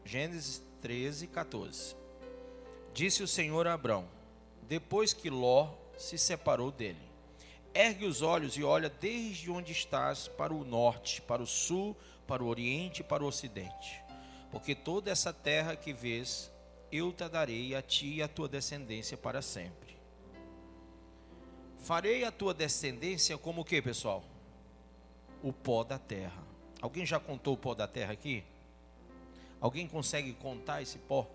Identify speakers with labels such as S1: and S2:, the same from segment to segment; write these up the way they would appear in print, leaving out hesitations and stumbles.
S1: Gênesis 13, 14. Disse o Senhor a Abrão, depois que Ló se separou dele: ergue os olhos e olha desde onde estás para o norte, para o sul, para o oriente e para o ocidente. Porque toda essa terra que vês, eu te darei a ti e a tua descendência para sempre. Farei a tua descendência como o que, pessoal? O pó da terra. Alguém já contou o pó da terra aqui? Alguém consegue contar esse pó?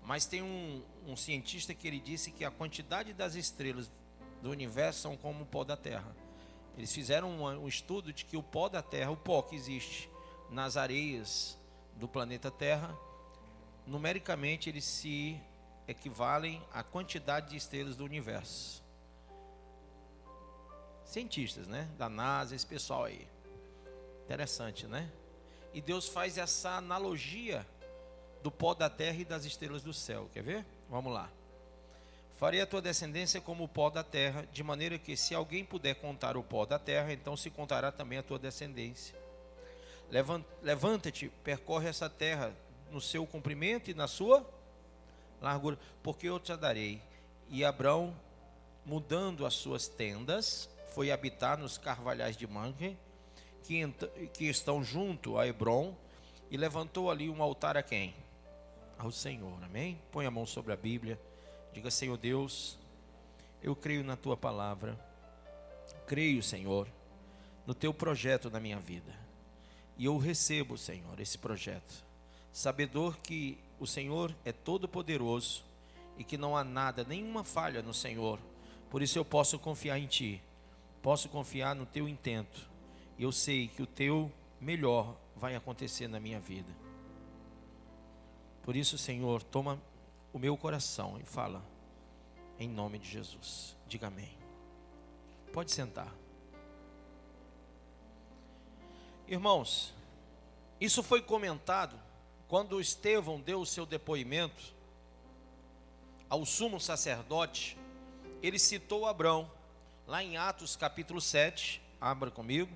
S1: Mas tem um cientista que ele disse que a quantidade das estrelas do universo são como o pó da terra. Eles fizeram um estudo de que o pó da terra, o pó que existe nas areias do planeta Terra, numericamente eles se equivalem à quantidade de estrelas do universo. Cientistas, né? Da NASA, esse pessoal aí. Interessante, né? E Deus faz essa analogia do pó da terra e das estrelas do céu. Quer ver? Vamos lá. Farei a tua descendência como o pó da terra, de maneira que se alguém puder contar o pó da terra, então se contará também a tua descendência. Levanta-te, percorre essa terra no seu comprimento e na sua largura, porque eu te a darei. E Abrão, mudando as suas tendas, foi habitar nos carvalhais de Mamre, que estão junto a Hebrom, e levantou ali um altar a quem? Ao Senhor, amém? Põe a mão sobre a Bíblia, diga: Senhor Deus, eu creio na tua palavra, creio, Senhor, no teu projeto na minha vida, e eu recebo, Senhor, esse projeto, sabedor que o Senhor é todo poderoso e que não há nada, nenhuma falha no Senhor. Por isso eu posso confiar em ti, posso confiar no teu intento, e eu sei que o teu melhor vai acontecer na minha vida. Por isso, Senhor, toma o meu coração e fala em nome de Jesus. Diga amém. Pode sentar. Irmãos, isso foi comentado quando Estevão deu o seu depoimento ao sumo sacerdote. Ele citou Abrão, lá em Atos capítulo 7, abra comigo.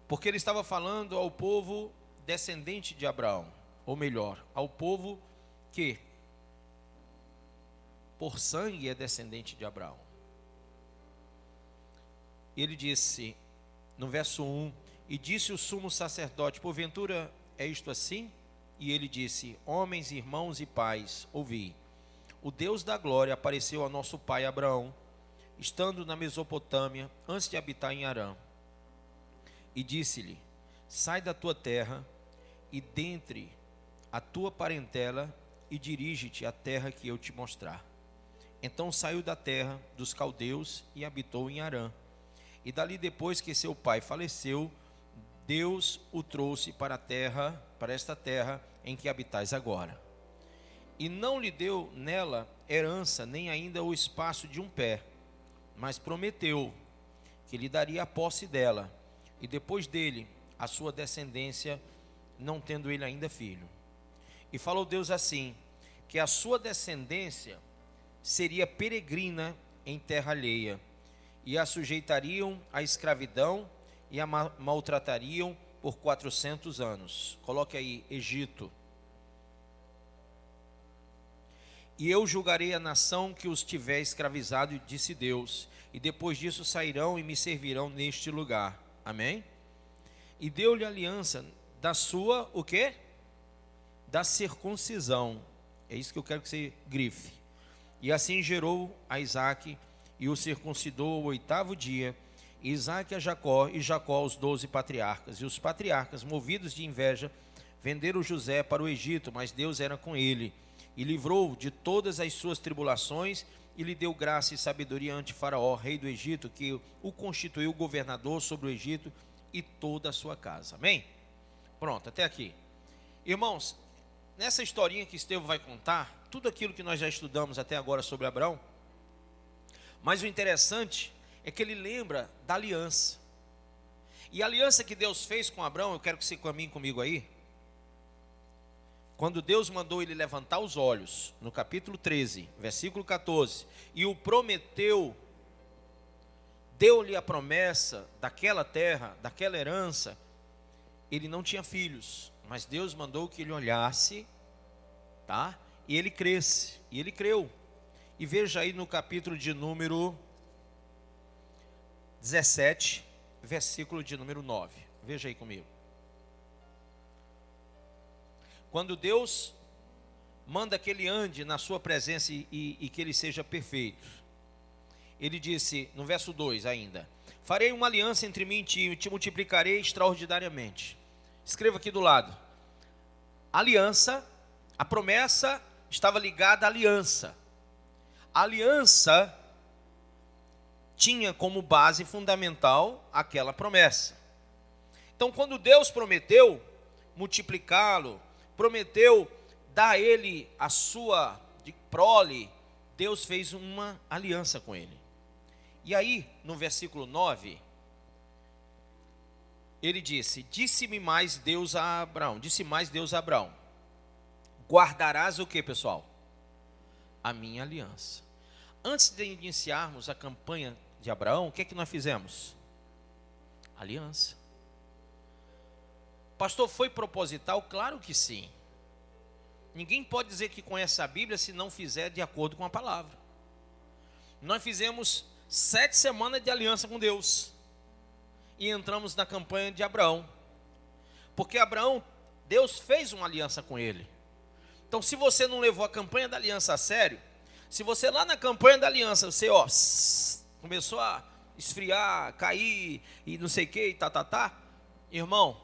S1: Porque ele estava falando ao povo descendente de Abraão, ou melhor, ao povo que por sangue é descendente de Abraão. Ele disse, no verso 1, e disse o sumo sacerdote: porventura é isto assim? E ele disse: homens, irmãos e pais, ouvi. O Deus da glória apareceu ao nosso pai Abraão, estando na Mesopotâmia, antes de habitar em Harã. E disse-lhe: sai da tua terra e dentre a tua parentela e dirige-te à terra que eu te mostrar. Então saiu da terra dos caldeus e habitou em Harã. E dali, depois que seu pai faleceu, Deus o trouxe para a terra, para esta terra em que habitais agora. E não lhe deu nela herança, nem ainda o espaço de um pé, mas prometeu que lhe daria a posse dela, e depois dele a sua descendência, não tendo ele ainda filho. E falou Deus assim, que a sua descendência seria peregrina em terra alheia, e a sujeitariam à escravidão e a maltratariam por 400 anos. Coloque aí, Egito. E eu julgarei a nação que os tiver escravizado, disse Deus, e depois disso sairão e me servirão neste lugar. Amém? E deu-lhe aliança da sua, o quê? Da circuncisão. É isso que eu quero que você grife. E assim gerou a Isaque, e o circuncidou ao 8º dia, e Isaque a Jacó, e Jacó aos 12 patriarcas. E os patriarcas, movidos de inveja, venderam José para o Egito, mas Deus era com ele, e livrou de todas as suas tribulações, e lhe deu graça e sabedoria ante Faraó, rei do Egito, que o constituiu governador sobre o Egito e toda a sua casa. Amém? Pronto, até aqui. Irmãos, nessa historinha que Estevão vai contar, tudo aquilo que nós já estudamos até agora sobre Abraão, mas o interessante é que ele lembra da aliança. E a aliança que Deus fez com Abraão, eu quero que você caminhe comigo aí. Quando Deus mandou ele levantar os olhos, no capítulo 13, versículo 14, e o prometeu, deu-lhe a promessa daquela terra, daquela herança, ele não tinha filhos, mas Deus mandou que ele olhasse, tá? E ele cresce, e ele creu. E veja aí no capítulo de número 17, versículo de número 9. Veja aí comigo. Quando Deus manda que ele ande na sua presença e que ele seja perfeito, ele disse, no verso 2 ainda: farei uma aliança entre mim e ti, e te multiplicarei extraordinariamente. Escreva aqui do lado. Aliança, a promessa estava ligada à aliança. A aliança tinha como base fundamental aquela promessa. Então, quando Deus prometeu multiplicá-lo, prometeu dar a ele a sua prole, Deus fez uma aliança com ele. E aí, no versículo 9, ele disse: disse mais Deus a Abraão, guardarás o que, pessoal? A minha aliança. Antes de iniciarmos a campanha de Abraão, o que é que nós fizemos? Aliança. Pastor, foi proposital? Claro que sim. Ninguém pode dizer que conhece a Bíblia se não fizer de acordo com a palavra. Nós fizemos 7 semanas de aliança com Deus e entramos na campanha de Abraão, porque Abraão, Deus fez uma aliança com ele. Então, se você não levou a campanha da aliança a sério, se você lá na campanha da aliança, você começou a esfriar, cair e não sei o que, irmão,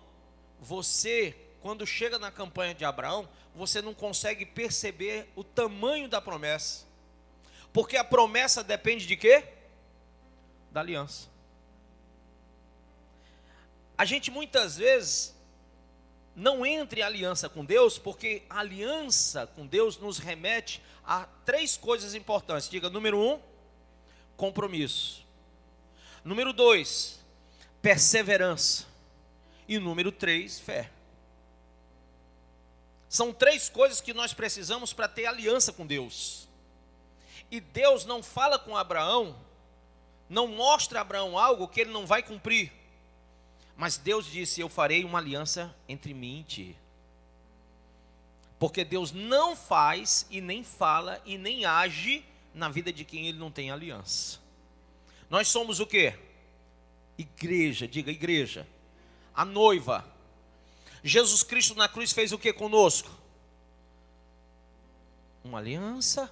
S1: você, quando chega na campanha de Abraão, você não consegue perceber o tamanho da promessa, porque a promessa depende de quê? Da aliança. A gente muitas vezes não entra em aliança com Deus, porque a aliança com Deus nos remete a 3 coisas importantes. Diga: número 1, compromisso. Número 2, perseverança. E número 3, fé. São 3 coisas que nós precisamos para ter aliança com Deus. E Deus não fala com Abraão, não mostra a Abraão algo que ele não vai cumprir. Mas Deus disse: eu farei uma aliança entre mim e ti. Porque Deus não faz e nem fala e nem age na vida de quem ele não tem aliança. Nós somos o quê? Igreja, diga igreja. A noiva. Jesus Cristo na cruz fez o que conosco? Uma aliança.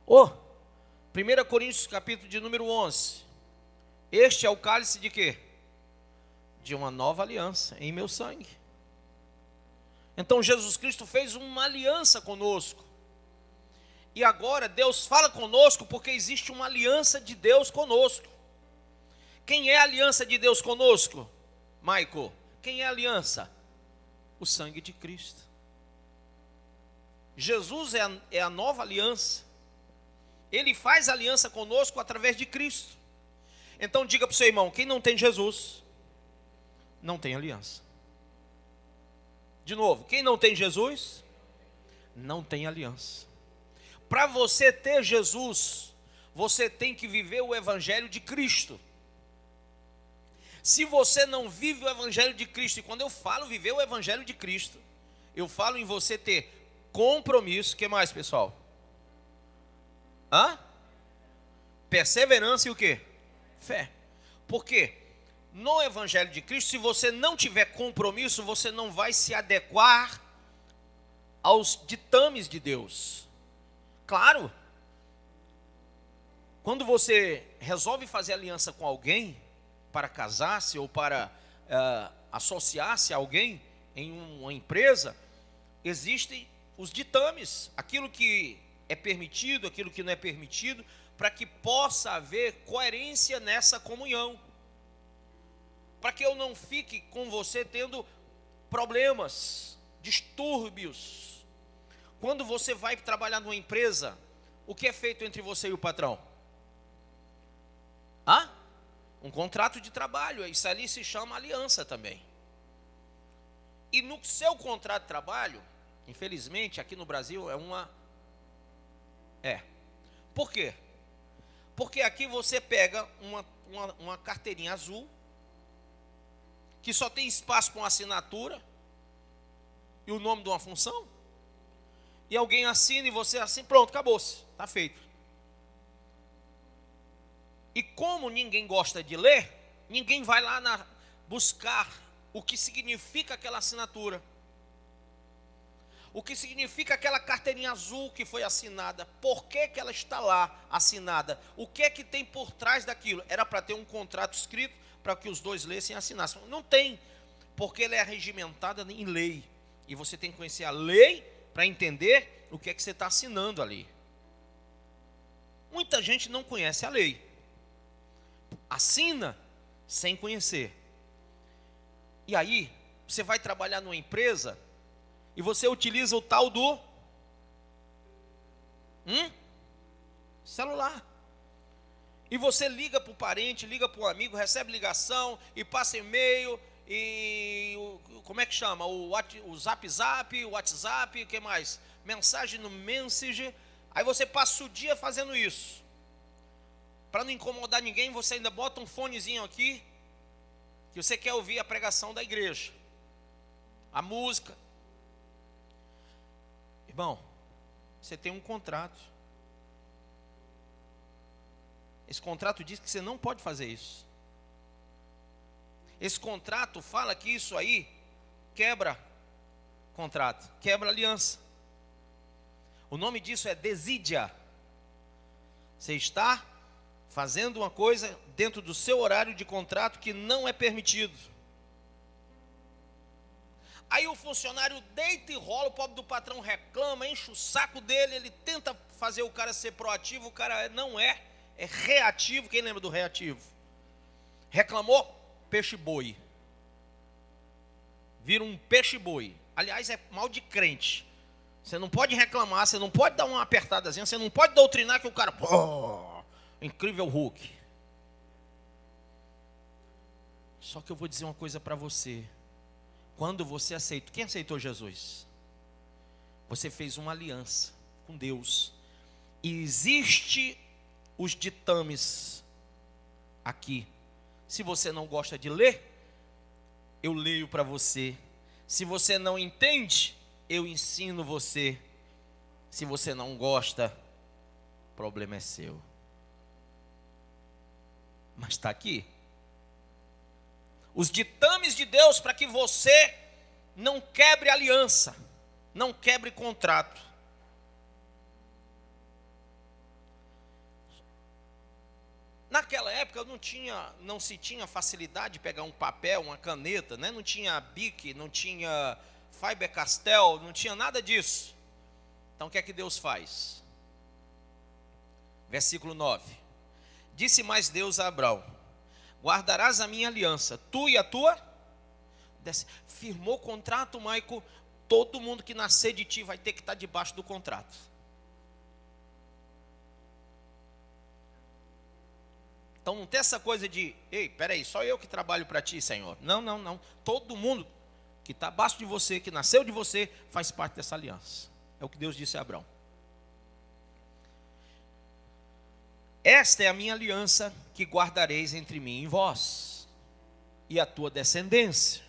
S1: 1 Coríntios capítulo de número 11. Este é o cálice de quê? De uma nova aliança em meu sangue. Então Jesus Cristo fez uma aliança conosco. E agora Deus fala conosco porque existe uma aliança de Deus conosco. Quem é a aliança de Deus conosco? Maico, quem é a aliança? O sangue de Cristo. Jesus é a nova aliança. Ele faz aliança conosco através de Cristo. Então diga para o seu irmão: quem não tem Jesus, não tem aliança. De novo, quem não tem Jesus, não tem aliança. Para você ter Jesus, você tem que viver o Evangelho de Cristo. Se você não vive o Evangelho de Cristo, e quando eu falo viver o Evangelho de Cristo, eu falo em você ter compromisso. O que mais, pessoal? Perseverança e o quê? Fé. Por quê? No Evangelho de Cristo, se você não tiver compromisso, você não vai se adequar aos ditames de Deus. Claro, quando você resolve fazer aliança com alguém, para casar-se ou para associar-se a alguém em uma empresa, existem os ditames, aquilo que é permitido, aquilo que não é permitido, para que possa haver coerência nessa comunhão. Para que eu não fique com você tendo problemas, distúrbios. Quando você vai trabalhar numa empresa, o que é feito entre você e o patrão? Um contrato de trabalho. Isso ali se chama aliança também. E no seu contrato de trabalho, infelizmente, aqui no Brasil Por quê? Porque aqui você pega uma carteirinha azul que só tem espaço para uma assinatura e o nome de uma função, e alguém assina e você assina, pronto, acabou-se, está feito. E como ninguém gosta de ler, ninguém vai lá buscar o que significa aquela assinatura, o que significa aquela carteirinha azul que foi assinada, por que ela está lá assinada, o que é que tem por trás daquilo. Era para ter um contrato escrito para que os dois lessem e assinassem. Não tem, porque ela é regimentada em lei, e você tem que conhecer a lei para entender o que é que você está assinando ali. Muita gente não conhece a lei, assina sem conhecer. E aí, você vai trabalhar numa empresa e você utiliza o tal do celular. E você liga para o parente, liga para o amigo, recebe ligação e passa e-mail e como é que chama? O Zap, o WhatsApp, o que mais? Mensagem no Messenger. Aí você passa o dia fazendo isso. Para não incomodar ninguém, você ainda bota um fonezinho aqui, que você quer ouvir a pregação da igreja, a música. Irmão, você tem um contrato. Esse contrato diz que você não pode fazer isso. Esse contrato fala que isso aí quebra contrato, quebra aliança. O nome disso é desídia. Você está fazendo uma coisa dentro do seu horário de contrato que não é permitido. Aí o funcionário deita e rola, o pobre do patrão reclama, enche o saco dele, ele tenta fazer o cara ser proativo, o cara não é reativo. Quem lembra do reativo? Reclamou, peixe-boi. Vira um peixe-boi. Aliás, é mal de crente. Você não pode reclamar, você não pode dar uma apertadazinha, você não pode doutrinar que o cara... incrível Hulk. Só que eu vou dizer uma coisa para você. Quando você aceitou, quem aceitou Jesus? Você fez uma aliança com Deus. E existe os ditames aqui. Se você não gosta de ler, eu leio para você. Se você não entende, eu ensino você. Se você não gosta, o problema é seu. Mas está aqui. Os ditames de Deus para que você não quebre aliança, não quebre contrato. Naquela época não se tinha facilidade de pegar um papel, uma caneta, né? Não tinha Bic, não tinha Faber-Castell, não tinha nada disso. Então o que é que Deus faz? Versículo 9. Disse mais Deus a Abraão: guardarás a minha aliança, tu e a tua. Firmou o contrato, Maico. Todo mundo que nascer de ti vai ter que estar debaixo do contrato. Então não tem essa coisa de, ei, peraí, só eu que trabalho para ti, Senhor. Não. Todo mundo que está abaixo de você, que nasceu de você, faz parte dessa aliança. É o que Deus disse a Abraão. Esta é a minha aliança que guardareis entre mim e vós, e a tua descendência.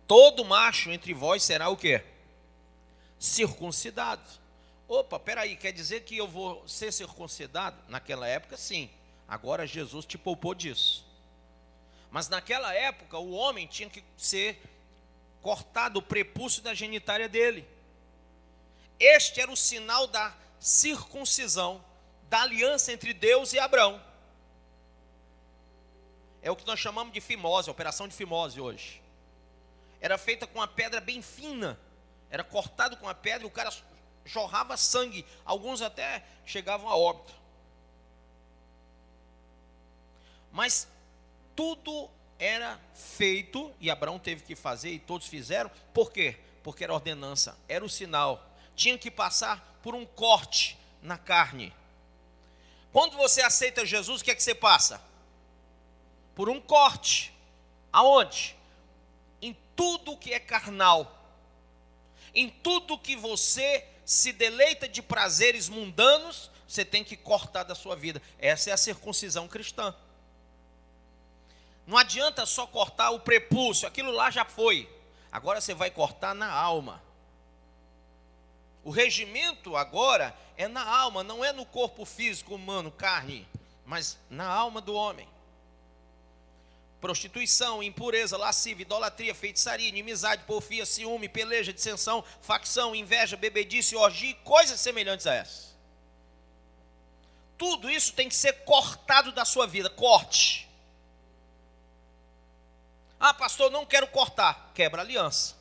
S1: Todo macho entre vós será o quê? Circuncidado. Opa, peraí, quer dizer que eu vou ser circuncidado? Naquela época, sim. Agora Jesus te poupou disso. Mas naquela época, o homem tinha que ser cortado o prepúcio da genitália dele. Este era o sinal da circuncisão, da aliança entre Deus e Abraão. É o que nós chamamos de fimose, a operação de fimose hoje. Era feita com uma pedra bem fina. Era cortado com a pedra e o cara jorrava sangue. Alguns até chegavam a óbito. Mas tudo era feito, e Abraão teve que fazer, e todos fizeram. Por quê? Porque era ordenança, era o sinal. Tinha que passar por um corte na carne. Quando você aceita Jesus, o que é que você passa? Por um corte. Aonde? Em tudo que é carnal. Em tudo que você se deleita de prazeres mundanos, você tem que cortar da sua vida. Essa é a circuncisão cristã. Não adianta só cortar o prepúcio, aquilo lá já foi. Agora você vai cortar na alma. O regimento agora é na alma, não é no corpo físico humano, carne, mas na alma do homem. Prostituição, impureza, lascívia, idolatria, feitiçaria, inimizade, porfia, ciúme, peleja, dissensão, facção, inveja, bebedice, orgia, coisas semelhantes a essas. Tudo isso tem que ser cortado da sua vida. Corte. Ah, pastor, não quero cortar. Quebra a aliança.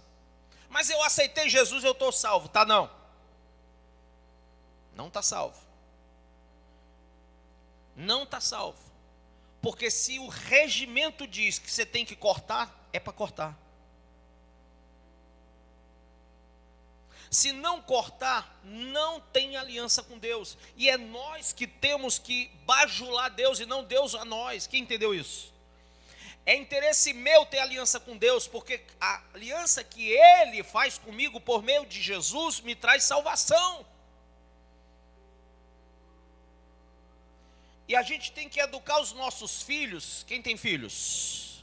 S1: Mas eu aceitei Jesus, eu estou salvo. Tá, não. Não está salvo. Não está salvo. Porque se o regimento diz que você tem que cortar, é para cortar. Se não cortar, não tem aliança com Deus. E é nós que temos que bajular Deus e não Deus a nós. Quem entendeu isso? É interesse meu ter aliança com Deus, porque a aliança que Ele faz comigo por meio de Jesus me traz salvação. E a gente tem que educar os nossos filhos. Quem tem filhos?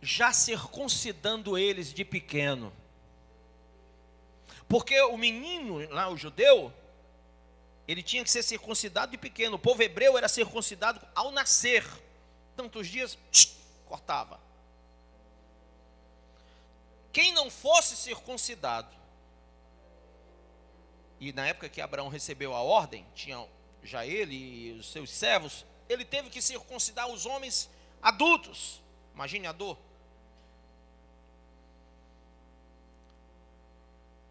S1: Já circuncidando eles de pequeno. Porque o menino, lá o judeu, ele tinha que ser circuncidado de pequeno. O povo hebreu era circuncidado ao nascer. Tantos dias, cortava. Quem não fosse circuncidado, e na época que Abraão recebeu a ordem, tinha já ele e os seus servos, ele teve que circuncidar os homens adultos. Imagine a dor.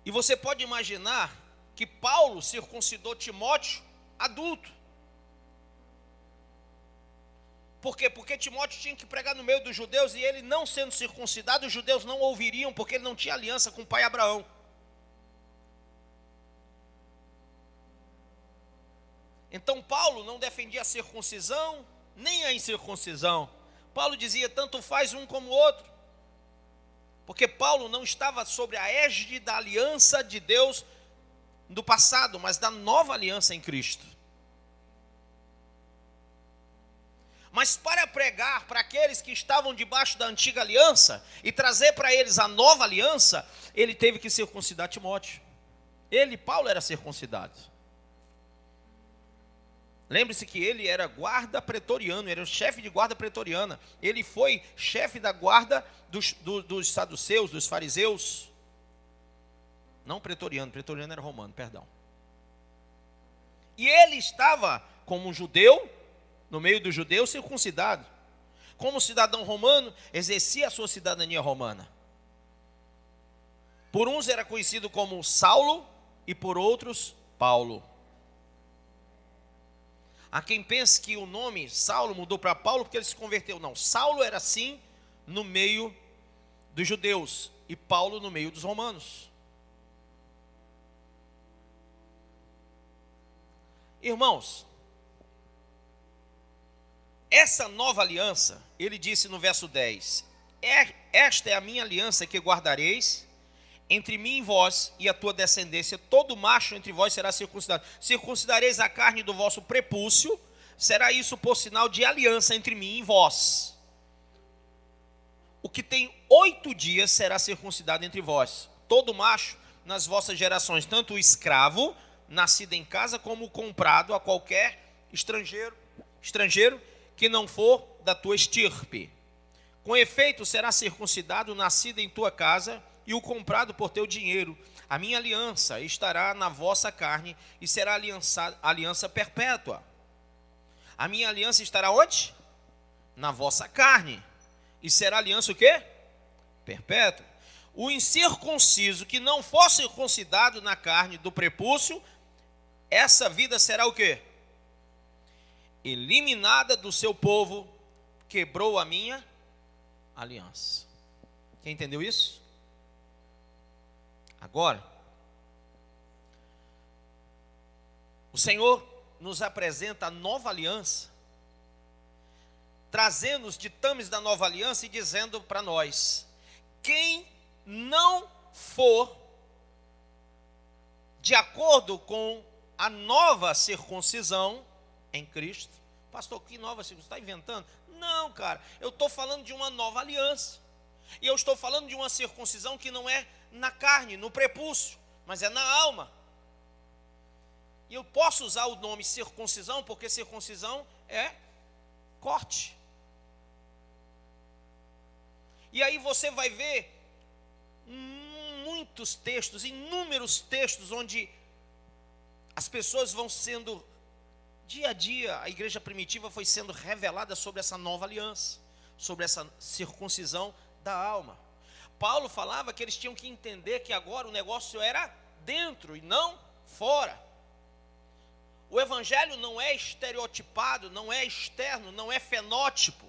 S1: E você pode imaginar que Paulo circuncidou Timóteo adulto. Por quê? Porque Timóteo tinha que pregar no meio dos judeus e ele não sendo circuncidado, os judeus não ouviriam, porque ele não tinha aliança com o pai Abraão. Então Paulo não defendia a circuncisão, nem a incircuncisão. Paulo dizia, tanto faz um como o outro. Porque Paulo não estava sobre a égide da aliança de Deus do passado, mas da nova aliança em Cristo. Mas para pregar para aqueles que estavam debaixo da antiga aliança e trazer para eles a nova aliança, ele teve que circuncidar Timóteo. Paulo, era circuncidado. Lembre-se que ele era guarda pretoriano, era o chefe de guarda pretoriana. Ele foi chefe da guarda dos saduceus, dos fariseus. Não pretoriano, pretoriano era romano, perdão. E ele estava como um judeu, no meio dos judeus, circuncidado. Como cidadão romano, exercia a sua cidadania romana. Por uns era conhecido como Saulo e por outros Paulo. Há quem pense que o nome Saulo mudou para Paulo porque ele se converteu. Não, Saulo era assim no meio dos judeus e Paulo no meio dos romanos. Irmãos, essa nova aliança, ele disse no verso 10, esta é a minha aliança que guardareis entre mim e vós e a tua descendência, todo macho entre vós será circuncidado. Circuncidareis a carne do vosso prepúcio, será isso por sinal de aliança entre mim e vós. O que tem 8 dias será circuncidado entre vós, todo macho nas vossas gerações, tanto o escravo, nascido em casa, como o comprado a qualquer estrangeiro que não for da tua estirpe. Com efeito, será circuncidado o nascido em tua casa e o comprado por teu dinheiro. A minha aliança estará na vossa carne e será aliança perpétua. A minha aliança estará onde? Na vossa carne. E será aliança o quê? Perpétua. O incircunciso que não for circuncidado na carne do prepúcio, essa vida será o quê? Eliminada do seu povo, quebrou a minha aliança. Quem entendeu isso? Agora, o Senhor nos apresenta a nova aliança, trazendo os ditames da nova aliança e dizendo para nós, quem não for de acordo com a nova circuncisão em Cristo, pastor, que nova circuncisão? Está inventando? Não, cara, eu estou falando de uma nova aliança. E eu estou falando de uma circuncisão que não é na carne, no prepúcio, mas é na alma. E eu posso usar o nome circuncisão, porque circuncisão é corte. E aí você vai ver muitos textos, inúmeros textos, onde as pessoas vão sendo, dia a dia, a igreja primitiva foi sendo revelada sobre essa nova aliança, sobre essa circuncisão da alma. Paulo falava que eles tinham que entender que agora o negócio era dentro e não fora. O evangelho não é estereotipado, não é externo, não é fenótipo.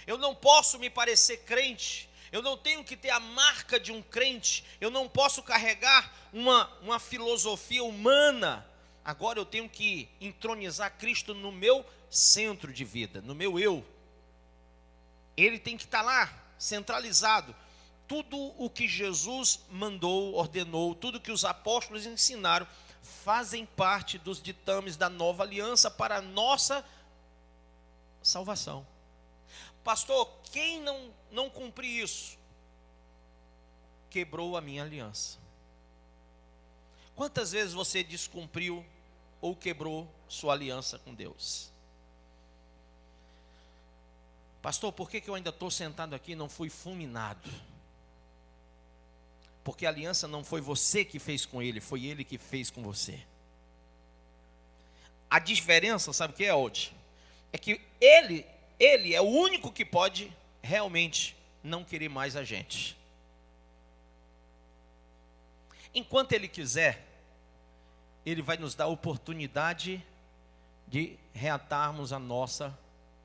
S1: Eu não posso me parecer crente, eu não tenho que ter a marca de um crente, eu não posso carregar uma filosofia humana. Agora eu tenho que entronizar Cristo no meu centro de vida, no meu eu. Ele tem que estar lá, centralizado. Tudo o que Jesus mandou, ordenou, tudo que os apóstolos ensinaram, fazem parte dos ditames da nova aliança para a nossa salvação. Pastor, quem não cumprir isso, quebrou a minha aliança. Quantas vezes você descumpriu ou quebrou sua aliança com Deus? Pastor, por que eu ainda estou sentado aqui e não fui fulminado? Porque a aliança não foi você que fez com ele, foi ele que fez com você. A diferença, sabe o que é, Old? É que ele é o único que pode realmente não querer mais a gente. Enquanto ele quiser, ele vai nos dar a oportunidade de reatarmos a nossa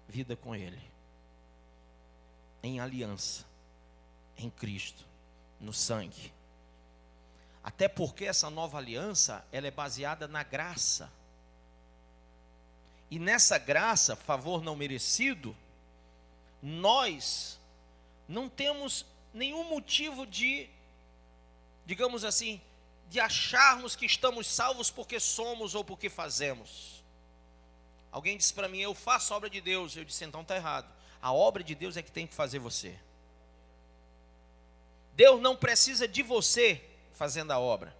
S1: vida com ele. Em aliança, em Cristo, no sangue. Até porque essa nova aliança, ela é baseada na graça. E nessa graça, favor não merecido, nós não temos nenhum motivo de, digamos assim, de acharmos que estamos salvos porque somos ou porque fazemos. Alguém disse para mim, eu faço a obra de Deus. Eu disse, então está errado. A obra de Deus é que tem que fazer você. Deus não precisa de você fazendo a obra.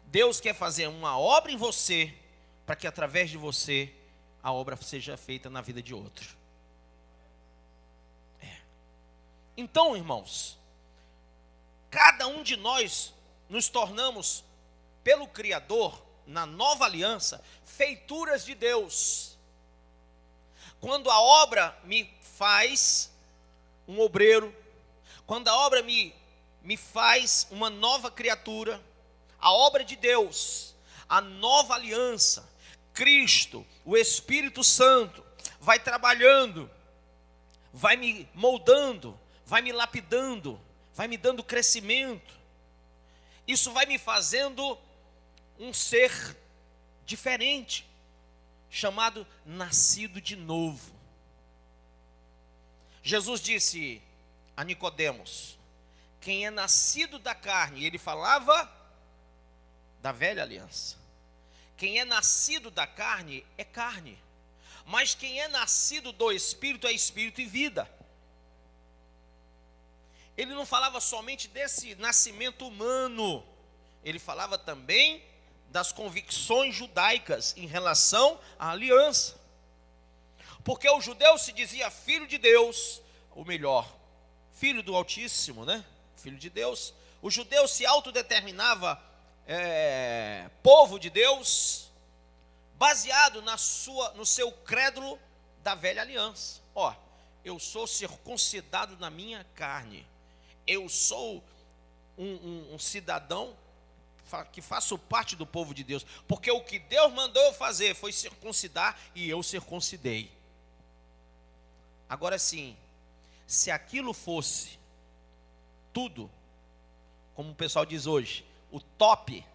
S1: Deus quer fazer uma obra em você, para que através de você a obra seja feita na vida de outro. Então, irmãos, cada um de nós nos tornamos, pelo Criador, na nova aliança, feituras de Deus. Quando a obra me faz um obreiro, quando a obra me faz uma nova criatura, a obra de Deus, a nova aliança, Cristo, o Espírito Santo, vai trabalhando, vai me moldando, vai me lapidando, vai me dando crescimento. Isso vai me fazendo um ser diferente, chamado nascido de novo. Jesus disse a Nicodemos, quem é nascido da carne, ele falava da velha aliança. Quem é nascido da carne é carne, mas quem é nascido do Espírito é espírito e vida. Ele não falava somente desse nascimento humano, ele falava também das convicções judaicas em relação à aliança. Porque o judeu se dizia filho de Deus, ou melhor, filho do Altíssimo, né? Filho de Deus. O judeu se autodeterminava povo de Deus, baseado no seu crédulo da velha aliança. Eu sou circuncidado na minha carne, eu sou um cidadão que faço parte do povo de Deus, porque o que Deus mandou eu fazer foi circuncidar e eu circuncidei. Agora sim, se aquilo fosse tudo, como o pessoal diz hoje, o top,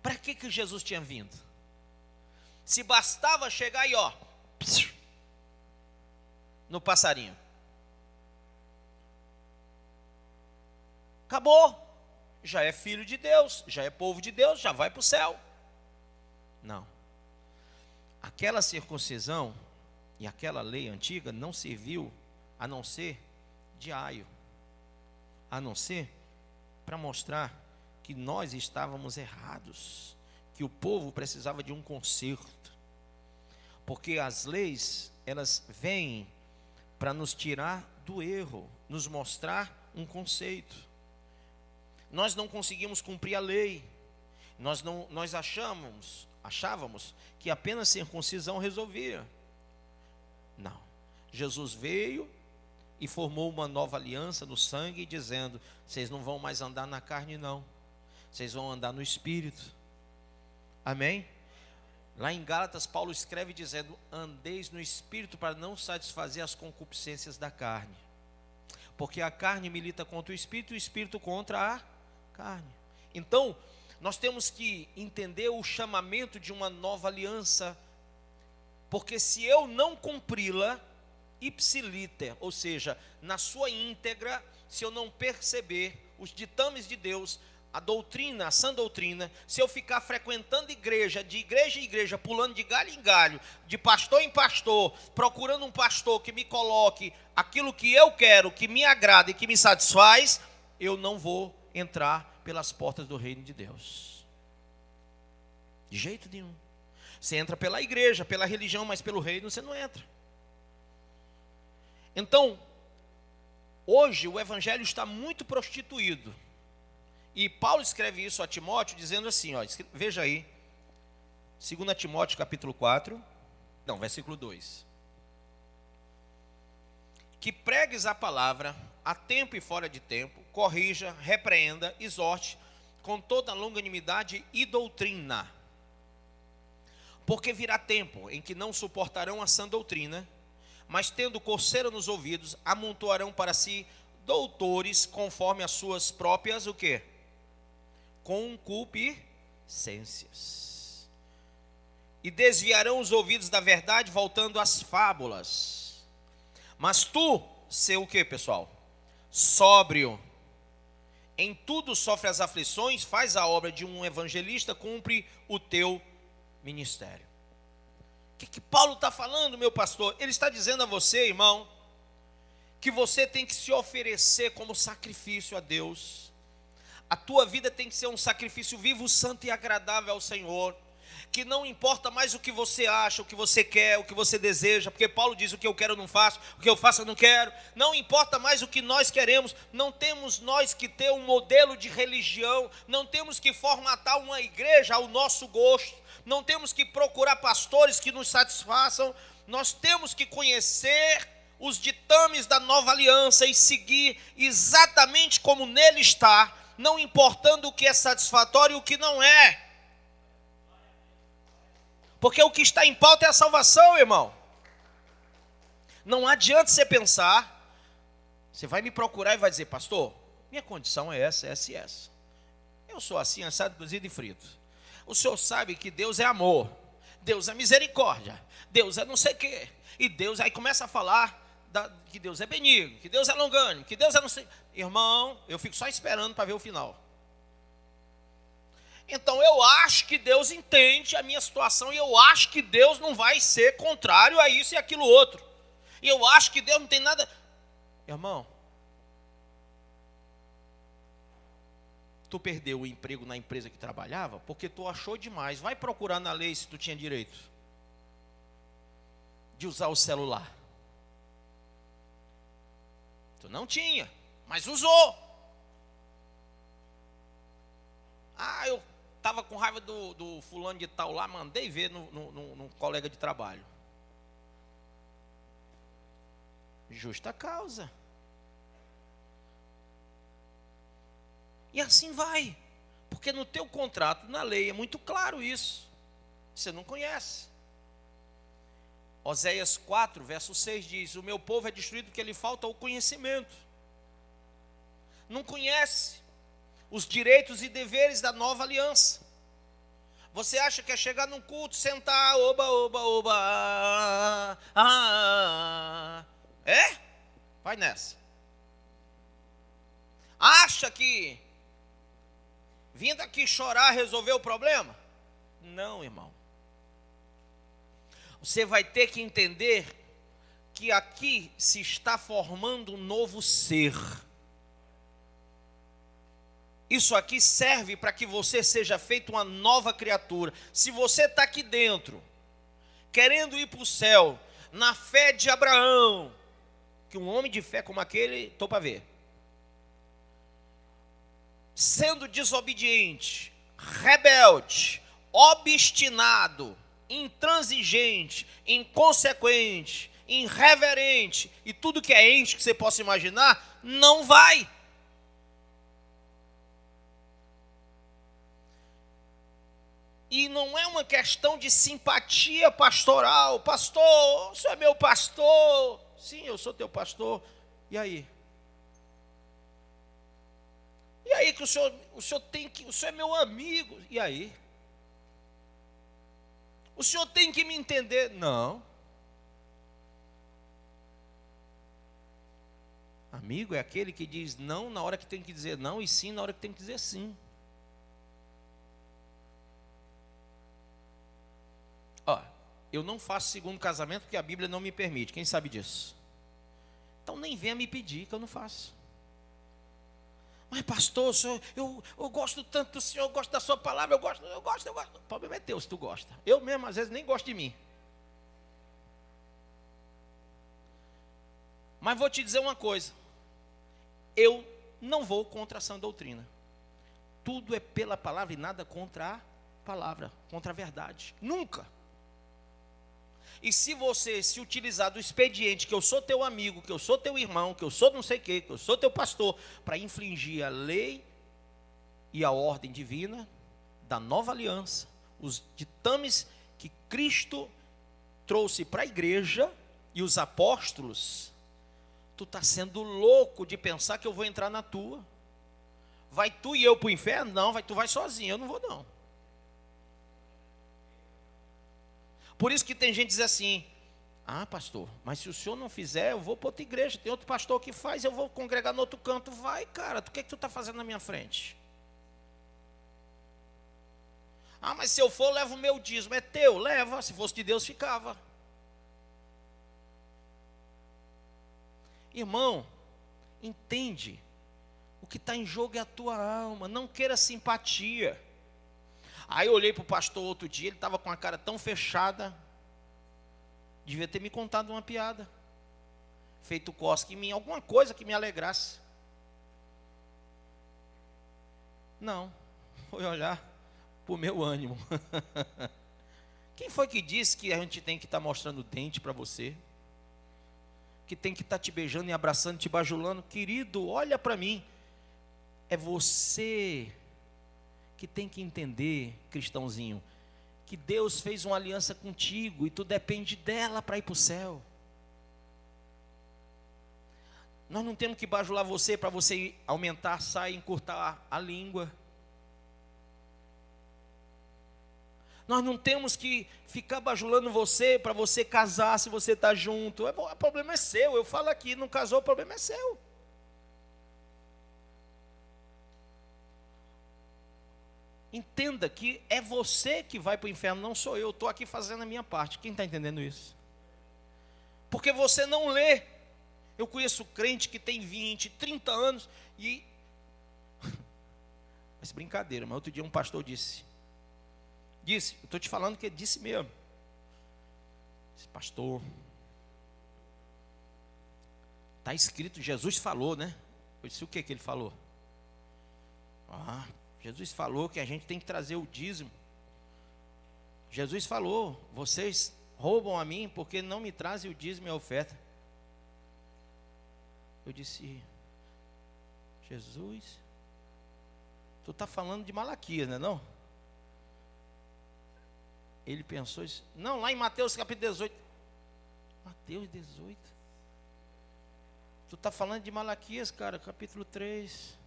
S1: para que Jesus tinha vindo? Se bastava chegar aí, no passarinho. Acabou. Já é filho de Deus, já é povo de Deus, já vai para o céu. Não. Aquela circuncisão E aquela lei antiga não serviu a não ser de aio, a não ser para mostrar que nós estávamos errados, que o povo precisava de um conserto. Porque as leis, elas vêm para nos tirar do erro, nos mostrar um conceito. Nós não conseguimos cumprir a lei. Nós achávamos que apenas circuncisão resolvia. Não. Jesus veio e formou uma nova aliança no sangue, dizendo: vocês não vão mais andar na carne, não. Vocês vão andar no Espírito. Amém? Lá em Gálatas, Paulo escreve dizendo: andeis no Espírito para não satisfazer as concupiscências da carne. Porque a carne milita contra o Espírito e o Espírito contra a carne. Então, nós temos que entender o chamamento de uma nova aliança. Porque se eu não cumpri-la, ipsiliter, ou seja, na sua íntegra, se eu não perceber os ditames de Deus, a doutrina, a sã doutrina, se eu ficar frequentando igreja em igreja, pulando de galho em galho, de pastor em pastor, procurando um pastor que me coloque aquilo que eu quero, que me agrada e que me satisfaz, eu não vou entrar pelas portas do reino de Deus. De jeito nenhum. Você entra pela igreja, pela religião, mas pelo reino você não entra. Então, hoje o evangelho está muito prostituído. E Paulo escreve isso a Timóteo dizendo assim, ó, veja aí, 2 Timóteo capítulo 4, versículo 2. Que pregues a palavra a tempo e fora de tempo, corrija, repreenda, exorte, com toda longanimidade e doutrina. Porque virá tempo em que não suportarão a sã doutrina, mas tendo coceira nos ouvidos, amontoarão para si doutores conforme as suas próprias, o quê? Concupiscências. E desviarão os ouvidos da verdade, voltando às fábulas. Mas tu, ser o quê, pessoal? Sóbrio. Em tudo sofre as aflições, faz a obra de um evangelista, cumpre o teu ministério. O que Paulo está falando, meu pastor? Ele está dizendo a você, irmão, que você tem que se oferecer como sacrifício a Deus. A tua vida tem que ser um sacrifício vivo, santo e agradável ao Senhor. Que não importa mais o que você acha, o que você quer, o que você deseja, porque Paulo diz: o que eu quero eu não faço, o que eu faço eu não quero. Não importa mais o que nós queremos. Não temos nós que ter um modelo de religião, não temos que formatar uma igreja ao nosso gosto, não temos que procurar pastores que nos satisfaçam. Nós temos que conhecer os ditames da nova aliança e seguir exatamente como nele está, não importando o que é satisfatório e o que não é. Porque o que está em pauta é a salvação, irmão. Não adianta você pensar, você vai me procurar e vai dizer: pastor, minha condição é essa, essa e essa. Eu sou assim, assado, cozido e frito. O senhor sabe que Deus é amor, Deus é misericórdia, Deus é não sei o quê. E Deus aí começa a falar que Deus é benigno, que Deus é longânimo, que Deus é não sei. Irmão, eu fico só esperando para ver o final. Então eu acho que Deus entende a minha situação e eu acho que Deus não vai ser contrário a isso e aquilo outro. E eu acho que Deus não tem nada. Irmão, tu perdeu o emprego na empresa que trabalhava porque tu achou demais. Vai procurar na lei se tu tinha direito de usar o celular. Tu não tinha, mas usou. Eu estava com raiva do fulano de tal lá, mandei ver no colega de trabalho. Justa causa. E assim vai. Porque no teu contrato, na lei, é muito claro isso. Você não conhece. Oséias 4, verso 6 diz: o meu povo é destruído porque lhe falta o conhecimento. Não conhece os direitos e deveres da nova aliança. Você acha que é chegar num culto, sentar, oba, oba, oba, é? Vai nessa. Acha que vindo aqui chorar resolveu o problema? Não, irmão. Você vai ter que entender que aqui se está formando um novo ser. Isso aqui serve para que você seja feito uma nova criatura. Se você está aqui dentro, querendo ir para o céu, na fé de Abraão, que um homem de fé como aquele, estou para ver, sendo desobediente, rebelde, obstinado, intransigente, inconsequente, irreverente, e tudo que é ente que você possa imaginar, não vai. E não é uma questão de simpatia pastoral. Pastor, o senhor é meu pastor. Sim, eu sou teu pastor. E aí? E aí que o senhor tem que, o senhor é meu amigo. E aí? O senhor tem que me entender. Não. Amigo é aquele que diz não na hora que tem que dizer não e sim na hora que tem que dizer sim. Ó, eu não faço segundo casamento porque a Bíblia não me permite. Quem sabe disso? Então nem venha me pedir que eu não faço. Mas pastor, senhor, eu gosto tanto do senhor, eu gosto da sua palavra, eu gosto. O problema é teu se tu gosta. Eu mesmo às vezes nem gosto de mim. Mas vou te dizer uma coisa. Eu não vou contra a sã doutrina. Tudo é pela palavra e nada contra a palavra, contra a verdade. Nunca. E se você se utilizar do expediente que eu sou teu amigo, que eu sou teu irmão, que eu sou não sei o quê, que eu sou teu pastor, para infringir a lei e a ordem divina da nova aliança, os ditames que Cristo trouxe para a igreja e os apóstolos, tu está sendo louco de pensar que eu vou entrar na tua. Vai tu e eu para o inferno? Não, tu vai sozinho, eu não vou não. Por isso que tem gente que diz assim, ah pastor, mas se o senhor não fizer, eu vou para outra igreja, tem outro pastor que faz, eu vou congregar no outro canto. Vai cara, o que tu está fazendo na minha frente? Ah, mas se eu for, levo o meu dízimo. É teu, leva, se fosse de Deus ficava. Irmão, entende, o que está em jogo é a tua alma, não queira simpatia. Aí eu olhei para o pastor outro dia, ele estava com a cara tão fechada, devia ter me contado uma piada, feito cosca em mim, alguma coisa que me alegrasse. Não, foi olhar para o meu ânimo. Quem foi que disse que a gente tem que estar mostrando o dente para você? Que tem que estar te beijando e abraçando, te bajulando? Querido, olha para mim, é você que tem que entender, cristãozinho, que Deus fez uma aliança contigo e tu depende dela para ir para o céu. Nós não temos que bajular você para você aumentar a saia e encurtar a língua. Nós não temos que ficar bajulando você para você casar se você está junto. O problema é seu, eu falo aqui, não casou, o problema é seu. Entenda que é você que vai para o inferno, não sou eu. Estou aqui fazendo a minha parte. Quem está entendendo isso? Porque você não lê. Eu conheço crente que tem 20, 30 anos e... Mas brincadeira, mas outro dia um pastor disse, eu estou te falando que ele disse mesmo. Disse, pastor, está escrito, Jesus falou, né? Eu disse, o que ele falou? Jesus falou que a gente tem que trazer o dízimo. Jesus falou, vocês roubam a mim porque não me trazem o dízimo e a oferta. Eu disse, Jesus, tu está falando de Malaquias, não é não? Ele pensou isso, não, lá em Mateus capítulo 18. Mateus 18? Tu está falando de Malaquias, cara, capítulo 3.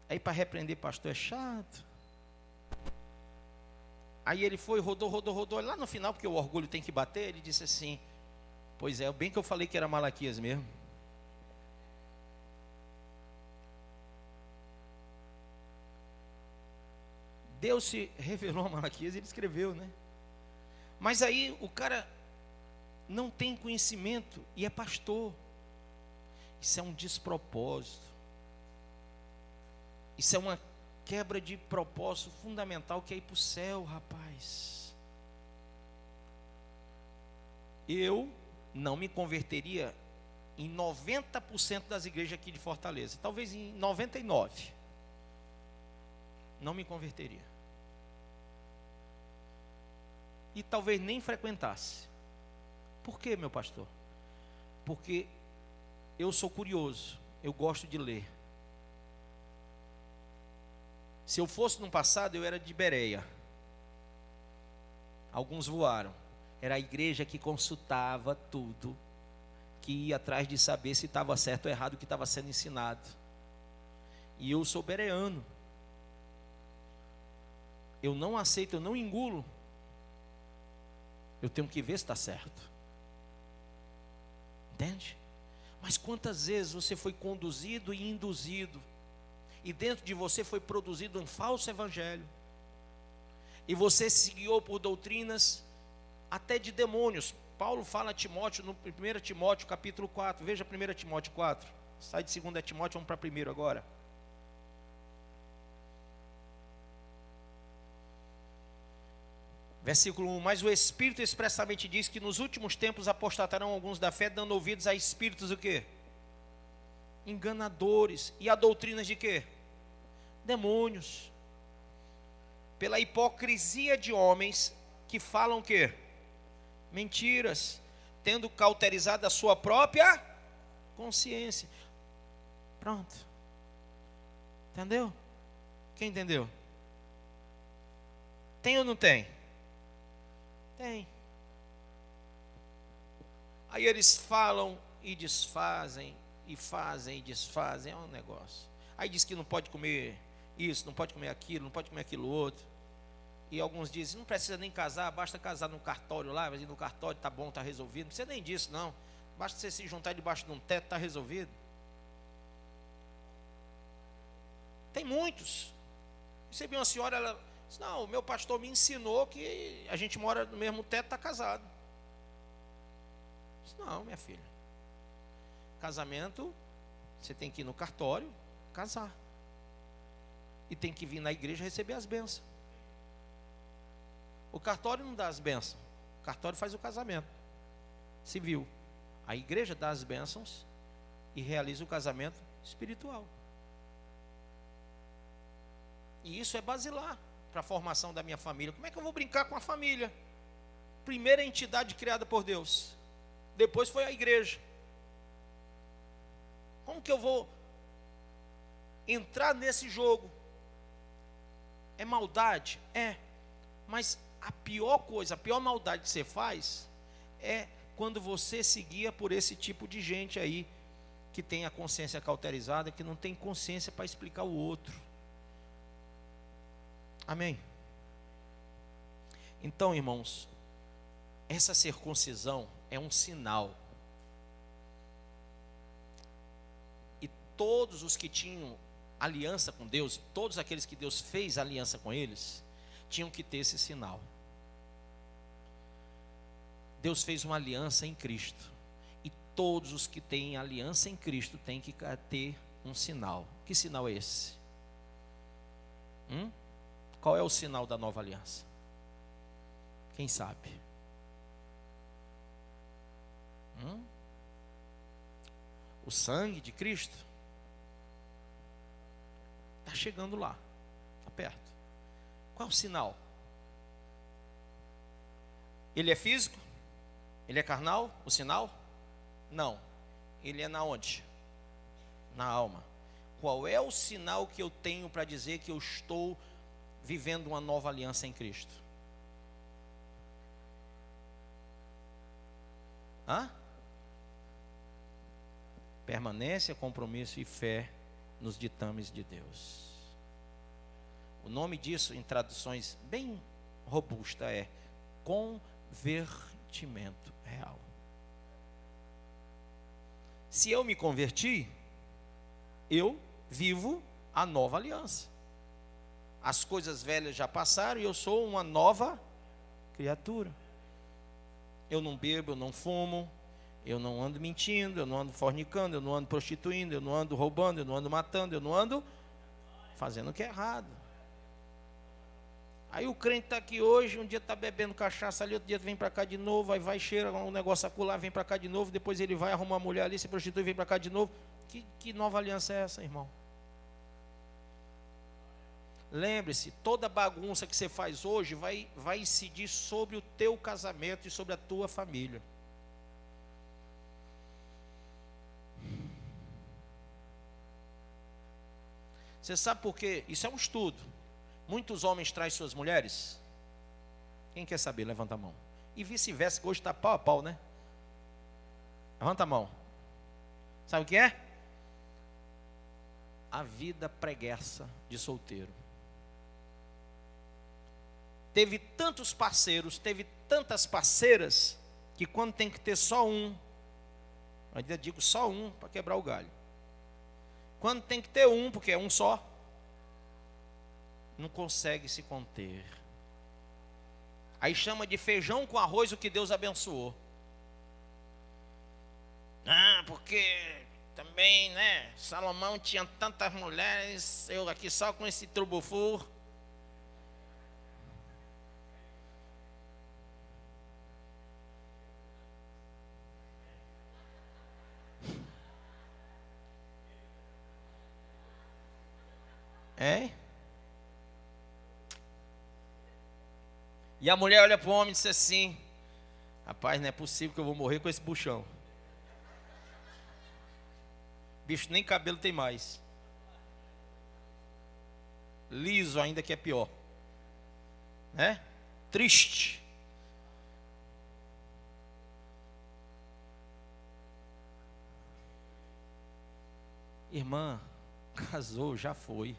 S1: Aí para repreender pastor é chato. Aí ele foi, rodou. Lá no final, porque o orgulho tem que bater, ele disse assim, pois é, bem que eu falei que era Malaquias mesmo. Deus se revelou a Malaquias e ele escreveu, né? Mas aí o cara não tem conhecimento e é pastor. Isso é um despropósito. Isso é uma quebra de propósito fundamental, que é ir para o céu, rapaz. Eu não me converteria em 90% das igrejas aqui de Fortaleza, talvez em 99%. Não me converteria. E talvez nem frequentasse. Por quê, meu pastor? Porque eu sou curioso, eu gosto de ler. Se eu fosse no passado, eu era de Bereia. Alguns voaram. Era a igreja que consultava tudo, que ia atrás de saber se estava certo ou errado o que estava sendo ensinado. E eu sou bereano. Eu não aceito, eu não engulo. Eu tenho que ver se está certo. Entende? Mas quantas vezes você foi conduzido e induzido, e dentro de você foi produzido um falso evangelho, e você se guiou por doutrinas até de demônios. Paulo fala a Timóteo no 1 Timóteo capítulo 4, veja 1 Timóteo 4, sai de 2 Timóteo, vamos para 1 agora. Versículo 1, mas o Espírito expressamente diz que nos últimos tempos apostatarão alguns da fé, dando ouvidos a espíritos o quê? Enganadores. E a doutrinas de quê? Demônios. Pela hipocrisia de homens que falam o quê? Mentiras, tendo cauterizado a sua própria consciência. Pronto. Entendeu? Quem entendeu? Tem ou não tem? Tem. Aí eles falam e desfazem, e fazem e desfazem, é um negócio. Aí diz que não pode comer isso, não pode comer aquilo, não pode comer aquilo outro. E alguns dizem, não precisa nem casar, basta casar no cartório lá, mas no cartório tá bom, tá resolvido. Não precisa nem disso não, basta você se juntar debaixo de um teto, tá resolvido. Tem muitos. Recebi uma senhora, ela disse, não, o meu pastor me ensinou que a gente mora no mesmo teto, está casado. Disse, não, minha filha, casamento, você tem que ir no cartório, casar. E tem que vir na igreja receber as bênçãos. O cartório não dá as bênçãos, o cartório faz o casamento civil. A igreja dá as bênçãos e realiza o casamento espiritual. E isso é basilar para a formação da minha família. Como é que eu vou brincar com a família? Primeira entidade criada por Deus, depois foi a igreja. Como que eu vou entrar nesse jogo? É maldade? É. Mas a pior coisa, a pior maldade que você faz é quando você se guia por esse tipo de gente aí, que tem a consciência cauterizada, que não tem consciência para explicar o outro. Amém? Então, irmãos, essa circuncisão é um sinal. E todos os que tinham aliança com Deus, todos aqueles que Deus fez aliança com eles, tinham que ter esse sinal. Deus fez uma aliança em Cristo. E todos os que têm aliança em Cristo têm que ter um sinal. Que sinal é esse? Qual é o sinal da nova aliança? Quem sabe? O sangue de Cristo está chegando lá, está perto. Qual é o sinal? Ele é físico? Ele é carnal? O sinal? Não. Ele é na onde? Na alma. Qual é o sinal que eu tenho para dizer que eu estou vivendo uma nova aliança em Cristo? Permanência, compromisso e fé nos ditames de Deus. O nome disso, em traduções bem robustas, é convertimento real. Se eu me converti, eu vivo a nova aliança. As coisas velhas já passaram e eu sou uma nova criatura. Eu não bebo, eu não fumo, eu não ando mentindo, eu não ando fornicando, eu não ando prostituindo, eu não ando roubando, eu não ando matando, eu não ando fazendo o que é errado. Aí o crente está aqui hoje, um dia está bebendo cachaça ali, outro dia vem para cá de novo, aí vai, cheira um negócio acolá, vem para cá de novo, depois ele vai arrumar uma mulher ali, se prostitui, vem para cá de novo. Que nova aliança é essa, irmão? Lembre-se, toda bagunça que você faz hoje vai incidir sobre o teu casamento e sobre a tua família. Você sabe por quê? Isso é um estudo. Muitos homens traem suas mulheres. Quem quer saber? Levanta a mão. E vice-versa, que hoje está pau a pau, né? Levanta a mão. Sabe o que é? A vida preguiça de solteiro. Teve tantos parceiros, teve tantas parceiras, que quando tem que ter só um, ainda digo só um para quebrar o galho. Quando tem que ter um, porque é um só, não consegue se conter. Aí chama de feijão com arroz o que Deus abençoou. Ah, porque também, né, Salomão tinha tantas mulheres, eu aqui só com esse trubufur. É? E a mulher olha para o homem e diz assim: rapaz, não é possível que eu vou morrer com esse buchão. Bicho, nem cabelo tem mais. Liso ainda, que é pior. Né? Triste. Irmã, casou, já foi.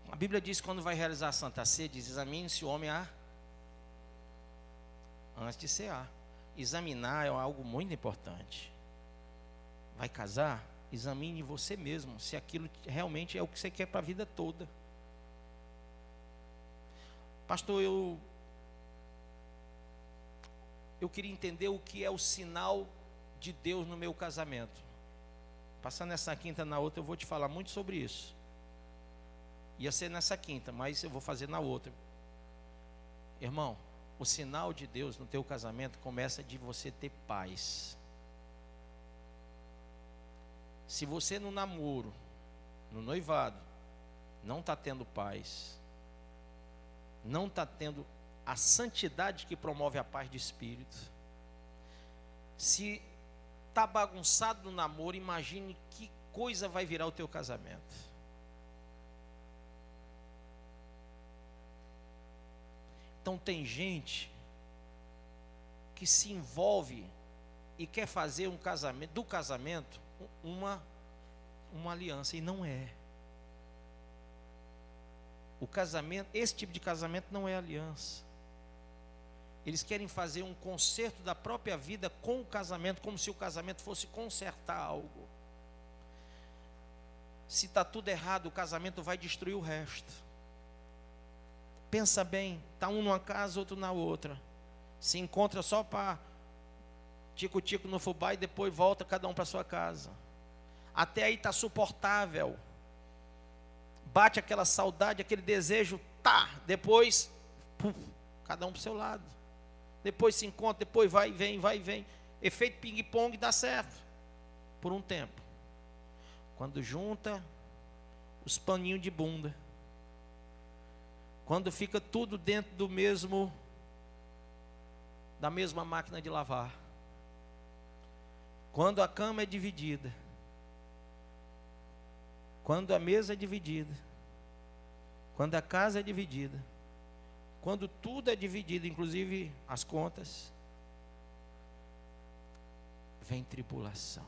S1: A Bíblia diz que quando vai realizar a Santa Ceia, diz: examine-se o homem antes de cear. Examinar é algo muito importante. Vai casar? Examine você mesmo, se aquilo realmente é o que você quer para a vida toda. Pastor, eu queria entender o que é o sinal de Deus no meu casamento. Passando essa quinta na outra, eu vou te falar muito sobre isso. Ia ser nessa quinta, mas eu vou fazer na outra. Irmão, o sinal de Deus no teu casamento começa de você ter paz. Se você no namoro, no noivado, não está tendo paz, não está tendo a santidade que promove a paz de espírito, se está bagunçado no namoro, imagine que coisa vai virar o teu casamento. Então tem gente que se envolve e quer fazer um casamento, do casamento uma aliança, e não é. O casamento, esse tipo de casamento não é aliança. Eles querem fazer um conserto da própria vida com o casamento, como se o casamento fosse consertar algo. Se está tudo errado, o casamento vai destruir o resto. Pensa bem, está um numa casa, outro na outra. Se encontra só para tico-tico no fubá e depois volta cada um para sua casa. Até aí está suportável. Bate aquela saudade, aquele desejo, depois, cada um para o seu lado. Depois se encontra, depois vai e vem. Efeito ping-pong dá certo, por um tempo. Quando junta os paninhos de bunda, quando fica tudo dentro da mesma máquina de lavar, quando a cama é dividida, quando a mesa é dividida, quando a casa é dividida, quando tudo é dividido, inclusive as contas, vem tribulação.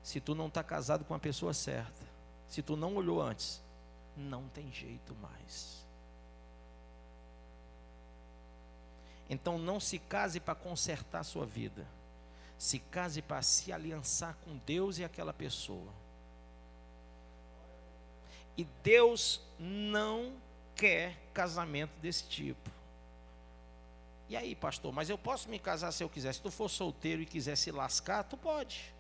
S1: Se tu não está casado com a pessoa certa, se tu não olhou antes, não tem jeito mais. Então não se case para consertar a sua vida. Se case para se aliançar com Deus e aquela pessoa. E Deus não quer casamento desse tipo. E aí, pastor, mas eu posso me casar se eu quiser? Se tu for solteiro e quiser se lascar, tu pode.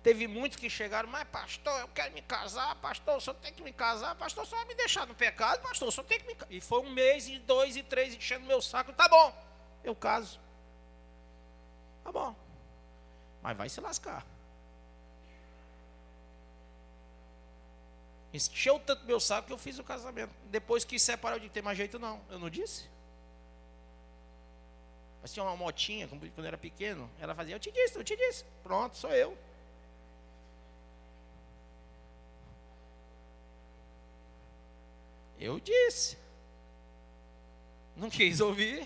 S1: Teve muitos que chegaram, mas pastor, eu quero me casar, pastor, o senhor tem que me casar, pastor, só vai me deixar no pecado, pastor, o senhor tem que me casar. E foi 1 mês, e 2, e 3, enchendo meu saco, tá bom, eu caso. Tá bom, mas vai se lascar. Encheu tanto meu saco que eu fiz o casamento. Depois que separou, de ter mais jeito não, eu não disse? Mas tinha uma motinha, quando eu era pequeno, ela fazia, eu te disse, pronto, sou eu. Eu disse. Não quis ouvir.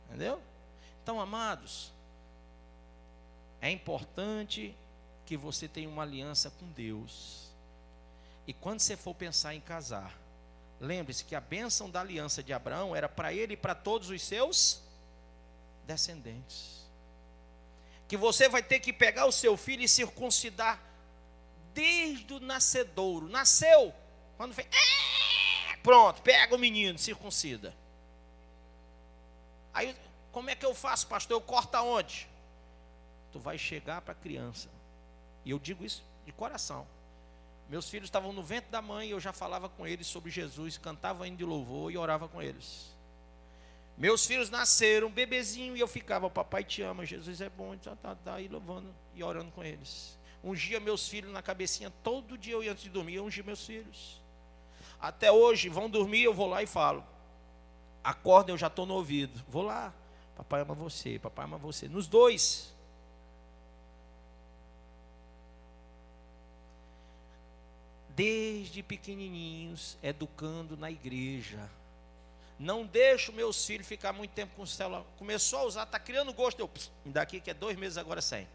S1: Entendeu? Então, amados, é importante que você tenha uma aliança com Deus. E quando você for pensar em casar, lembre-se que a bênção da aliança de Abraão era para ele e para todos os seus descendentes. Que você vai ter que pegar o seu filho e circuncidar desde o nascedouro. Nasceu, quando fez, pronto, pega o menino, circuncida. Aí, como é que eu faço, pastor? Eu corto aonde? Tu vai chegar para a criança. E eu digo isso de coração. Meus filhos estavam no ventre da mãe e eu já falava com eles sobre Jesus, cantava hino de louvor e orava com eles. Meus filhos nasceram, bebezinho, e eu ficava, papai te ama, Jesus é bom, tá aí louvando e orando com eles. Ungia meus filhos na cabecinha, todo dia eu ia antes de dormir, eu ungia meus filhos. Até hoje, vão dormir, eu vou lá e falo. Acorda, eu já estou no ouvido. Vou lá, papai ama você, papai ama você. Nos dois. Desde pequenininhos, educando na igreja. Não deixo meus filhos ficar muito tempo com o celular. Começou a usar, está criando gosto. Eu, me dá aqui que é 2 meses agora sem.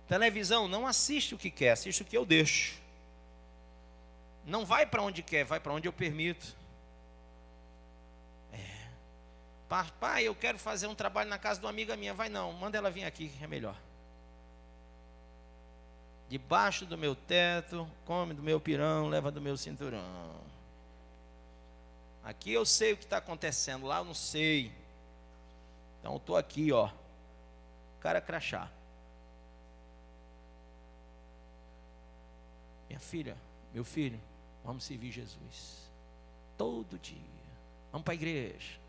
S1: Televisão, não assiste o que quer, assiste o que eu deixo. Não vai para onde quer, vai para onde eu permito. Pai, eu quero fazer um trabalho na casa de uma amiga minha. Vai não, manda ela vir aqui, é melhor. Debaixo do meu teto, come do meu pirão, leva do meu cinturão. Aqui eu sei o que está acontecendo, lá eu não sei. Então eu estou aqui, ó, cara crachá. Minha filha, meu filho, vamos servir Jesus. Todo dia. Vamos para a igreja.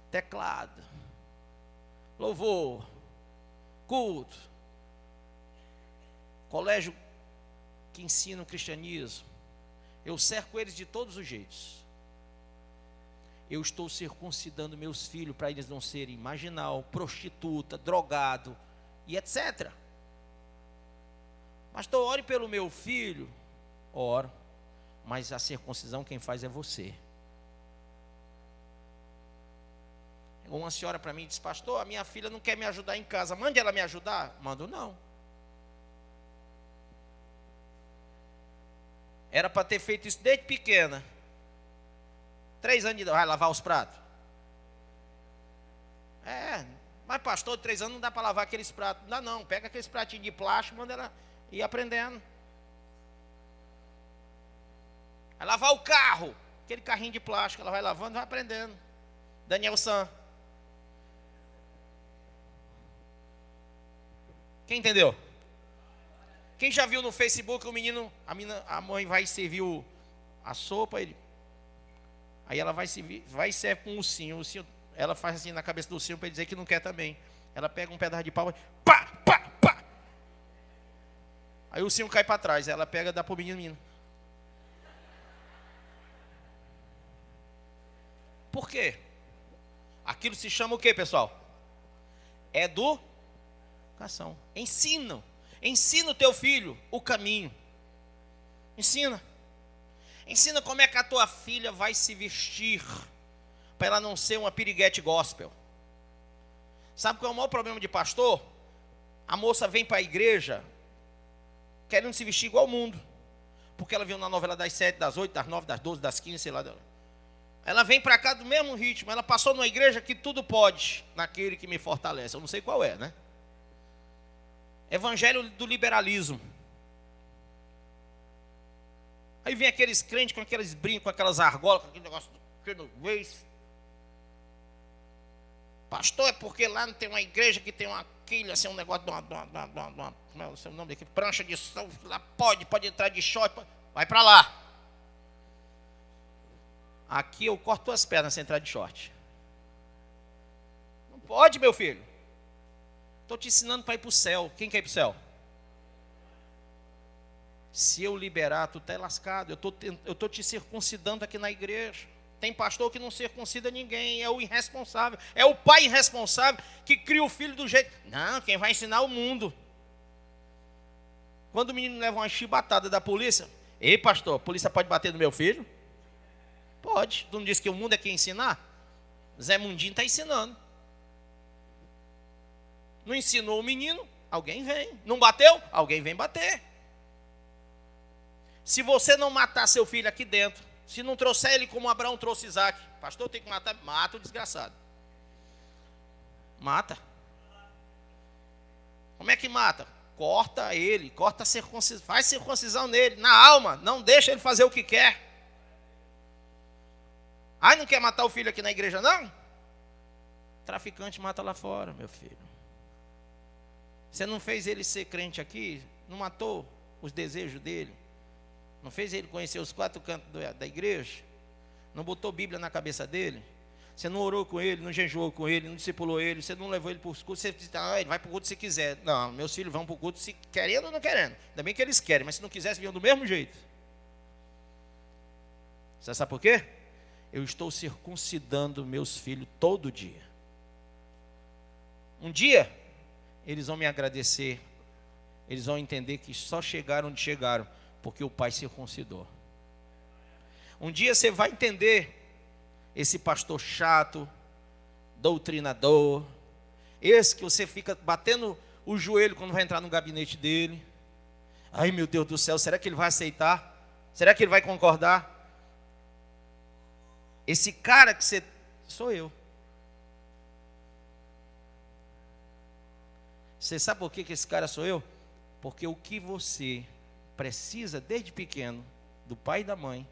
S1: Teclado. Louvor. Culto. Colégio que ensina o cristianismo. Eu cerco eles de todos os jeitos. Eu estou circuncidando meus filhos para eles não serem marginal, prostituta, drogado e etc. Pastor, ore pelo meu filho. Oro. Mas a circuncisão quem faz é você. Uma senhora para mim disse, pastor, a minha filha não quer me ajudar em casa. Mande ela me ajudar? Mando não. Era para ter feito isso desde pequena. 3 anos de idade, vai lavar os pratos. Mas pastor, 3 anos não dá para lavar aqueles pratos. Não dá não, pega aqueles pratinhos de plástico, manda ela ir aprendendo. Vai lavar o carro, aquele carrinho de plástico, ela vai lavando, vai aprendendo. Daniel San. Quem entendeu? Quem já viu no Facebook o menino, a mãe vai servir a sopa, aí ela vai servir com um ursinho, ela faz assim na cabeça do ursinho para ele dizer que não quer também. Ela pega um pedaço de pau e pá, pá, pá. Aí o ursinho cai para trás, ela pega e dá para o menino. Por quê? Aquilo se chama o quê, pessoal? Educação. Ensina o teu filho o caminho. Ensina como é que a tua filha vai se vestir para ela não ser uma piriguete gospel. Sabe qual é o maior problema de pastor? A moça vem para a igreja querendo se vestir igual ao mundo. porque ela viu na novela das 7, das 8, das 9, das 12, das 15, sei lá. Ela vem para cá do mesmo ritmo. Ela passou numa igreja que tudo pode, naquele que me fortalece. Eu não sei qual é, né? Evangelho do liberalismo. Aí vem aqueles crentes com aqueles brincos, com aquelas argolas, com aquele negócio no vez. Pastor, é porque lá não tem uma igreja que tem uma quilha, assim, um negócio de uma como é o seu nome aqui? Prancha de som, lá pode entrar de short, vai para lá. Aqui eu corto as pernas sem entrar de short. Não pode, meu filho. Estou te ensinando para ir para o céu. Quem quer ir para o céu? Se eu liberar, tu está lascado. Eu estou te circuncidando aqui na igreja. Tem pastor que não circuncida ninguém, é o irresponsável. É o pai irresponsável que cria o filho do jeito. Não, quem vai ensinar o mundo. Quando o menino leva uma chibatada da polícia, ei pastor, a polícia pode bater no meu filho? Pode. Tu não disse que o mundo é quem ensinar? Zé Mundinho está ensinando. Não ensinou o menino? Alguém vem. Não bateu? Alguém vem bater. Se você não matar seu filho aqui dentro, se não trouxer ele como Abraão trouxe Isaac, pastor, tem que matar, mata o desgraçado. Mata. Como é que mata? Corta ele, corta a circuncisão, faz circuncisão nele, na alma, não deixa ele fazer o que quer. Ai, não quer matar o filho aqui na igreja, não? Traficante mata lá fora, meu filho. Você não fez ele ser crente aqui? Não matou os desejos dele? Não fez ele conhecer os 4 cantos da igreja? Não botou Bíblia na cabeça dele? Você não orou com ele, não jejuou com ele, não discipulou ele, você não levou ele para os cultos, você disse, ele vai para o culto se quiser. Não, meus filhos vão para o culto se querendo ou não querendo. Ainda bem que eles querem, mas se não quisessem, vinham do mesmo jeito. Você sabe por quê? Eu estou circuncidando meus filhos todo dia. Um dia, eles vão me agradecer, eles vão entender que só chegaram onde chegaram, porque o pai circuncidou. Um dia você vai entender esse pastor chato, doutrinador, esse que você fica batendo o joelho quando vai entrar no gabinete dele. Ai meu Deus do céu, será que ele vai aceitar? Será que ele vai concordar? Esse cara que você... sou eu. Você sabe por que esse cara sou eu? Porque o que você precisa desde pequeno, do pai e da mãe,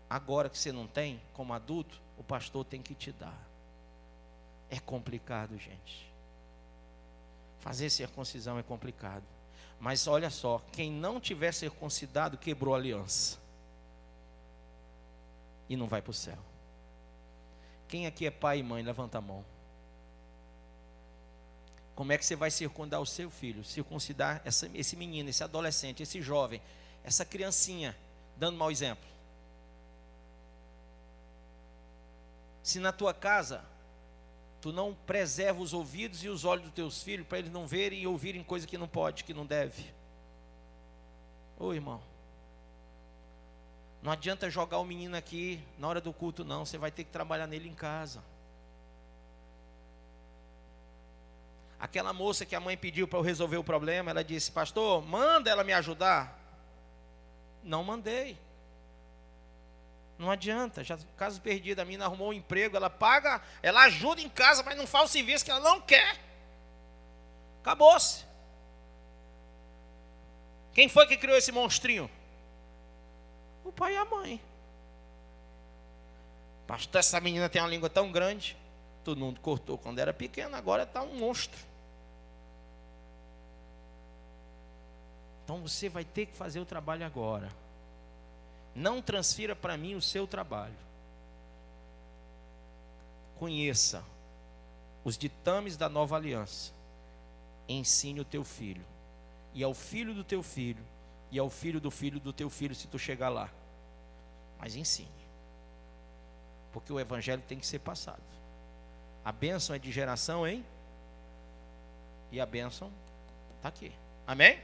S1: agora que você não tem, como adulto, o pastor tem que te dar. É complicado, gente. Fazer circuncisão é complicado. Mas olha só, quem não tiver circuncidado, quebrou a aliança. E não vai para o céu. Quem aqui é pai e mãe, levanta a mão. Como é que você vai circundar o seu filho? Circuncidar esse menino, esse adolescente, esse jovem, essa criancinha, dando mau exemplo. Se na tua casa, tu não preserva os ouvidos e os olhos dos teus filhos, para eles não verem e ouvirem coisa que não pode, que não deve. Ô irmão, não adianta jogar o menino aqui na hora do culto não, você vai ter que trabalhar nele em casa. Aquela moça que a mãe pediu para eu resolver o problema, ela disse, pastor, manda ela me ajudar. Não mandei. Não adianta, já caso perdido, a menina arrumou um emprego, ela paga, ela ajuda em casa, mas não faz o serviço que ela não quer. Acabou-se. Quem foi que criou esse monstrinho? O pai e a mãe. Pastor, essa menina tem uma língua tão grande. Todo mundo cortou quando era pequeno, agora está um monstro. Então você vai ter que fazer o trabalho agora. Não transfira para mim o seu trabalho. Conheça os ditames da nova aliança. Ensine o teu filho. E ao filho do teu filho. E ao filho do teu filho, se tu chegar lá. Mas ensine. Porque o evangelho tem que ser passado. A bênção é de geração, hein? E a bênção está aqui. Amém?